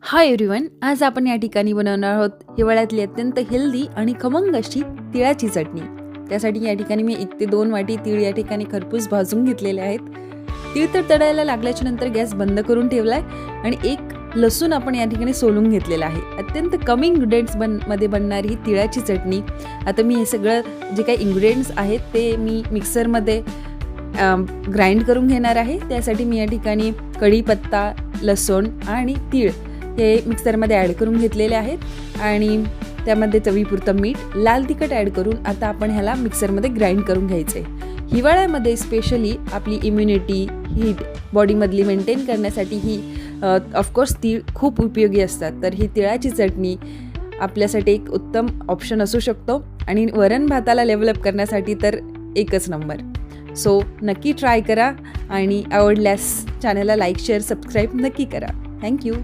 Hi everyone, आज आपण या ठिकाणी बनवणार आहोत हिवाळ्यातली अत्यंत हेल्दी आणि खमंग अशी तिळाची चटणी। त्यासाठी या ठिकाणी मी 1 ते 2 वाटी तीळ या ठिकाणी खरपूस भाजून घेतलेले आहेत। तीळ तर तळायला लागल्याच्या नंतर गॅस बंद करून ठेवलाय आणि 1 लसूण आपण या ठिकाणी सोलून घेतलेला आहे। अत्यंत कमी इन्ग्रेडियंट्स मध्ये बनणारी ही तिळाची चटणी। आता मी हे सगळं जे काही इन्ग्रेडियंट्स आहेत ते मी मिक्सरमध्ये ग्राइंड करून घेणार आहे। त्यासाठी मी या ठिकाणी कढीपत्ता, लसूण आणि तीळ हे मिक्सरमध्ये ॲड करून घेतलेले आहेत आणि त्यामध्ये चवीपुरतं मीठ, लाल तिखट ॲड करून आता आपण ह्याला मिक्सरमध्ये ग्राइंड करून घ्यायचं आहे। हिवाळ्यामध्ये स्पेशली आपली इम्युनिटी, हीट बॉडीमधली मेंटेन करण्यासाठी ही ऑफकोर्स तीळ खूप उपयोगी असतात। तर ही तिळाची चटणी आपल्यासाठी एक उत्तम ऑप्शन असू शकतो आणि वरण भाताला लेवलअप करण्यासाठी तर एकच नंबर। सो नक्की ट्राय करा आणि आवडल्यास चॅनलला लाईक, शेअर, सबस्क्राईब नक्की करा। थँक्यू।